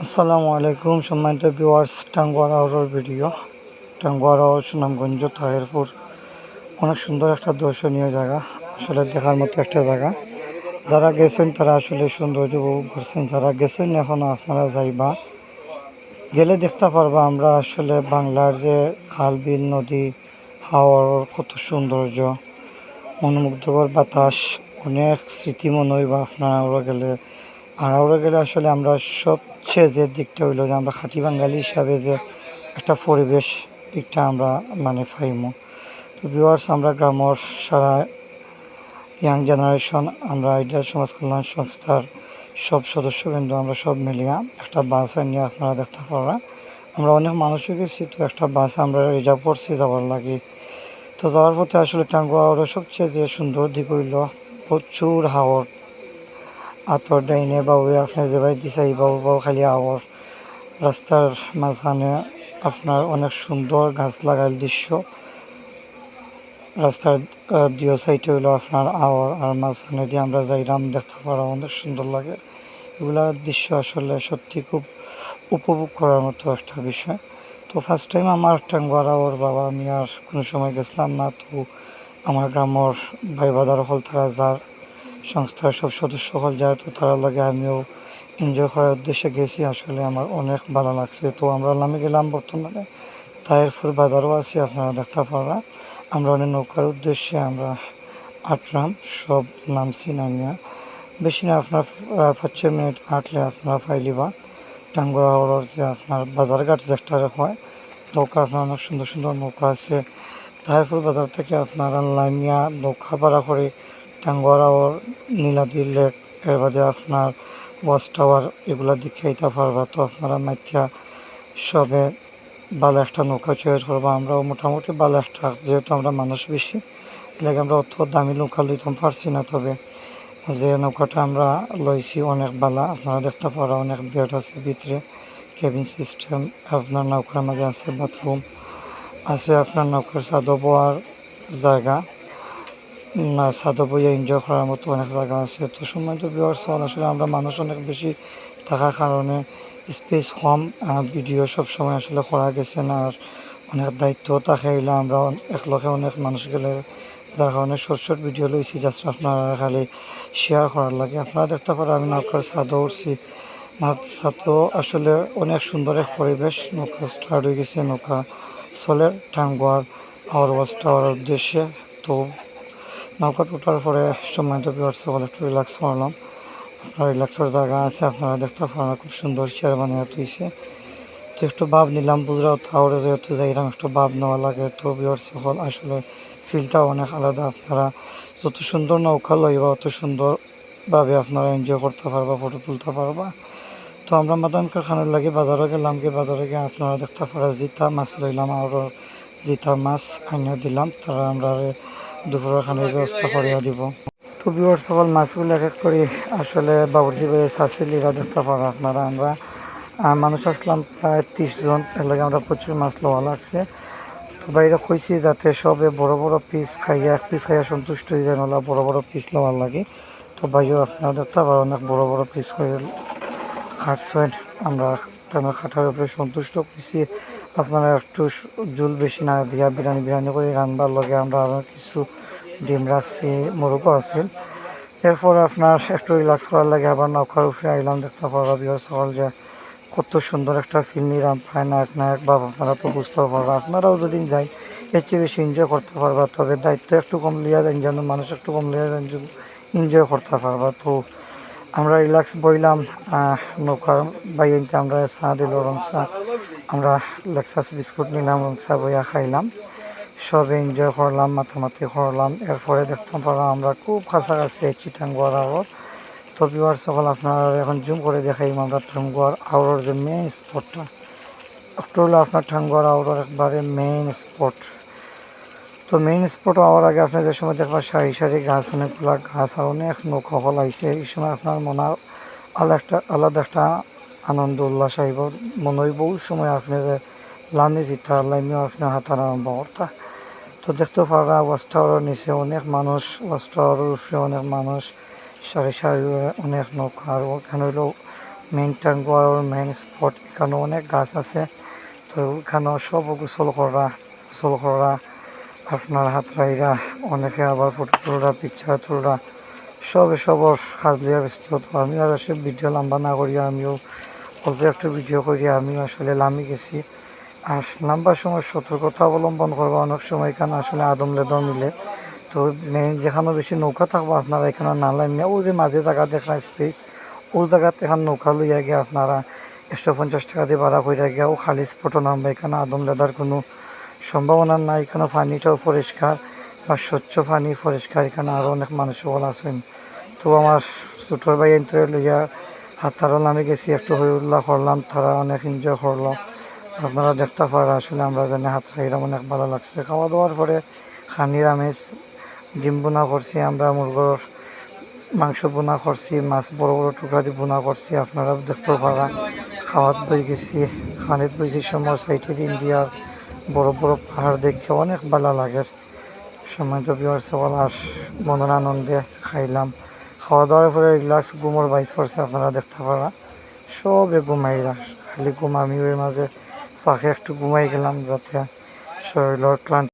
আসসালামু আলাইকুম সম্মানিত ভিউয়ার্স, টাঙ্গুয়ার আউরোর ভিডিও। টাঙ্গুয়ার আউর সুনামগঞ্জ তাহিরপুর অনেক সুন্দর একটা দর্শনীয় জায়গা, আসলে দেখার মতো একটা জায়গা। যারা গেছেন তারা আসলে সৌন্দর্য উপভোগ করছেন, যারা গেছেন এখনও আপনারা যাইবা, গেলে দেখতে পারবা আমরা আসলে বাংলার যে খাল বিল নদী হাওয়ার কত সৌন্দর্য, মনোমুগ্ধকর বাতাস, অনেক স্মৃতি মনে হইবা আপনারা ওরা গেলে। আর ওরা গেলে আসলে আমরা সবচেয়ে যে দিকটা হইলো যে আমরা খাঁটি বাঙালি হিসাবে যে একটা পরিবেশ দিকটা আমরা পাইমু। তো ভিউয়ার্স, আমরা গ্রামের সারা ইয়াং জেনারেশন, আমরা আইডিয়াল সমাজ কল্যাণ সংস্থার সব সদস্যবৃন্দ আমরা সব মিলিয়া একটা বাস নিয়ে আপনারা দেখতে পারা। আমরা অনেক মানুষই গেছি, তো একটা বাস আমরা রিজার্ভ করছি যাওয়ার লাগে। তো যাওয়ার পথে আসলে টাঙ্গুয়া সবচেয়ে যে সুন্দর দিক হইল প্রচুর হাওর, আতর ডাইনে বাবু আপনি যে ভাই দিছাই বাবু বাবু খালি আওয়ার। রাস্তার মাঝখানে আপনার অনেক সুন্দর গাছ লাগাইল দৃশ্য, রাস্তার দুই সাইডে হইলো আপনার আওয়ার, আর মাঝখানে দিয়ে আমরা যাইলাম দেখতে পারা অনেক সুন্দর লাগে। এগুলা দৃশ্য আসলে সত্যি খুব উপভোগ করার মতো একটা বিষয়। তো ফার্স্ট টাইম আমার টাঙ্গুয়ার আওয়ার যাওয়া, আমি আর কোনো সময় গেছিলাম না। তো আমার গ্রামের ভাই বাদার হল তারা যার সংস্থার সব সদস্য হল যায়, তো তারা লাগে আমিও এনজয় করার উদ্দেশ্যে গেছি। আসলে আমার অনেক ভালো লাগছে। তো আমরা নামে গেলাম বর্তমানে তাহিরপুর বাজারও আছি, আপনারা দেখতে পারা। আমরা অনেক নৌকার উদ্দেশ্যে আমরা আটরাম সব নামছি, নামিয়া বেশি না আপনার 5-6 মিনিট হাঁটলে আপনারা ফাইলিবা টাঙ্গুয়া হাওড়ার যে আপনার বাজারঘাট যেটা হয় নৌকা। আপনার অনেক সুন্দর সুন্দর নৌকা আছে। তাহিরপুর বাজার থেকে আপনারা লাইমিয়া নৌকা ভাড়া করে টাঙ্গুয়া হাওর, নীলাদ্রি লেক, এর বাদে আপনার ওয়াচ টাওয়ার এগুলা দেখে আইতে পারবা। তো আপনারা মাইথা সবে ভালো একটা নৌকা চয়েস করবো। আমরাও মোটামুটি ভালো একটা, যেহেতু আমরা মানুষ বেশি এলাকা আমরা অত দামি নৌকা লইতাম পারছি না, তবে যে নৌকাটা আমরা লইছি অনেক ভালো। আপনারা দেখতে পারা অনেক বেড আছে ভিতরে, কেবিন সিস্টেম, আপনার নৌকার মাঝে আছে বাথরুম আছে, আপনার নৌকার ছাদও বওয়ার জায়গা, না ছাদও বইয়া এনজয় করার মতো অনেক জায়গা আছে। তো সময় তো বিয়ার চল, আসলে আমরা মানুষ অনেক বেশি থাকার কারণে স্পেস কম, ভিডিও সব সময় আসলে করা গেছে না। আর অনেক দায়িত্ব থাকে এলে আমরা একলগে অনেক মানুষ গেলে, যার কারণে শর্ট শর্ট ভিডিও লইছি জাস্ট আপনারা খালি শেয়ার করার লাগে। আপনারা দেখতে পারেন আমি নৌকার ছাদও উঠছি, ছাদও আসলে অনেক সুন্দর এক পরিবেশ। নৌকা স্টার্ট হয়ে গেছে, নৌকা চলে টাঙ্গুয়ার আওয়ার ওয়াচ টাওয়ার উদ্দেশ্যে। তো নৌকা ওঠার পরে সম্মানিত ভিউয়ার্স সকল একটু রিল্যাক্স করলাম। আপনার রিল্যাক্সের জায়গা আছে, আপনারা দেখতে পারেন খুব সুন্দর চেয়ার বানিয়ে তুইছে। তো একটু ভাব নিলাম, বুঝলাম তাহলে যেহেতু যাইলাম একটু ভাব নেওয়া লাগে। তো ভিউয়ার্স সকল আসলে ফিলটাও অনেক আলাদা। আপনারা যত সুন্দর নৌকা লইবা অত সুন্দরভাবে আপনারা এনজয় করতে পারবা, ফটো তুলতে পারবা। তো আমরা মাদান কারখানার লাগে বাজারে গেলাম, গিয়ে বাজারে গিয়ে আপনারা দেখতে পারা জিতা মাছ লইলাম, আরও জিতা মাছ আনিয়া দিলাম, তারা আমরা দুপুরের খানের ব্যবস্থা করিয়া দিব। তো ভিউয়ার্স সকল মাছগুলো এক এক করে আসলে বাবুর্চি ভাই চাষিলিরা দেখতে পারা আপনারা। আমরা মানুষ আসলাম প্রায় 30 জন, এর লাগে আমরা প্রচুর মাছ লওয়া লাগছে। তো বাইরে কইছি যাতে সবে বড় বড় পিস খাইয়া, এক পিস খাইয়া সন্তুষ্ট হয়ে যায়, নাহলে বড় বড় পিস লওয়ার লাগে। তো ভাইও আপনারা দেখতে পারেন অনেক বড় বড় পিস করে খাটছেন, আমরা তেমন খাটার উপরে সন্তুষ্ট করছি। আপনারা একটু জুল বেশি না দিয়া বিরিয়ানি বিরিয়ানি করে রান্নার লগে আমরা আরও কিছু ডিম রাখছি, মোরগও আছে। এরপর আপনার একটু রিল্যাক্স করার লাগে আবার নৌকার উপরে আইলাম, দেখতে পারবা বিহার সকাল যে কত সুন্দর একটা ফিল নিলাম, প্রায় নায়ক নায়ক বা আপনারা তো বুঝতে পারবা। আপনারাও যদি যাই এর চেয়ে বেশি এনজয় করতে পারবা, তবে দায়িত্ব একটু কম লিয়া দেন, যেন মানুষ একটু কম লিয়া দেন, এনজয় করতে পারবা। তো আমরা রিল্যাক্স বইলাম, নৌকার বাইতে আমরা চা দিল, রং চা, আমরা লেক্সাস বিস্কুট নিলাম, রং চা বইয়া খাইলাম, সব এনজয় করলাম, মাতামাতি করলাম। এরপরে দেখতে পারলাম আমরা খুব কাছাকাছি আছি টাঙ্গুয়ার আওয়ার। তো ভিউয়ার্স সকল আপনারা এখন জুম করে দেখাইম আমরা টাঙ্গুয়ার আওয়ারের যে মেইন স্পটটা, একটা হলো আপনার টাঙ্গুয়ার আওয়ারের একবারে মেইন স্পট। তো মেইন স্পট হওয়ার আগে আপনি যে সময় দেখবেন সারি সারি গাছ, অনেকগুলো গাছ আর অনেক নৌকা হল আইসে, এই সময় আপনার মনে আলাদা একটা আনন্দ উল্লাস আইব, মনে হইব ওই সময় আপনি যে লামি জিতা লামিও আপনি হাঁটার আরম্ভ করতা। তো দেখতে পারা ওয়াচ টাওয়ারের নিচে অনেক মানুষ, ওয়াচ টাওয়ারের উপরে অনেক মানুষ, সারি সারি অনেক নৌকা। আর ওখানে হইলো মেইন টাঙ্গুয়ার মেইন স্পট, এখানে অনেক গাছ আছে। তো এখানেও সব গোসল করা আপনার হাতরাইরা, অনেকে আবার ফটো তোলা, পিকচার তোলা, সবর কাজ লিয়া ব্যস্ত। তো আমি আর সে ভিডিও লম্বা না করিয়া আমিও অল্প একটু ভিডিও করিয়া আমিও আসলে নামি গেছি। আর নামবার সময় সতর্কতা অবলম্বন করবো, অনেক সময় এখানে আসলে আদম লেদম মিলে। তো যেখানে বেশি নৌকা থাকবো আপনারা এখানে না লামিয়া ওই যে মাঝে জায়গা দেখলাম স্পেস, ওই জায়গাতে এখানে নৌকা লইয়া গিয়ে আপনারা 150 টাকা দিয়ে ভাড়া করে গিয়া ও খালি স্পটও নামবে। এখানে আদম লেদার কোনো সম্ভাবনা নাই। এখানে পানিটাও পরিষ্কার বা স্বচ্ছ পানি পরিষ্কার। এখানে আরও অনেক মানুষ বলা আছেন। তো আমার ছোটোর ভাই এনতে লইয়া হাতারও নামে গেছি, একটু হই উল্লাহ করলাম, তারা অনেক এনজয় করলো। আপনারা দেখতে পারা আসলে আমরা জানি হাত সাইরাম অনেক ভালো লাগছে। খাওয়া দাওয়ার পরে খানির আমেজ, ডিম বোনা করছি, আমরা মুরগোর মাংস বোনা করছি, মাছ বড় বড় টুকরা দিয়ে বোনা করছি। আপনারা দেখতেও পারা খাওয়াত বই গেছি, খানিত বইছি সময় সাইটে ইন্ডিয়ার বড় বড় পাহাড় দেখে অনেক ভালো লাগে। সময় তো বিয়ার সকল আর মনের আনন্দে খাইলাম। খাওয়া দাওয়ার পরে রিল্যাক্স ঘুমোর বাইস পড়ছে, আপনারা দেখতে পারা সবে ঘুমাইরা, খালি ঘুম। আমি ওই মাঝে ফাঁকে একটু ঘুমাই গেলাম যাতে শরীরের ক্লান্তি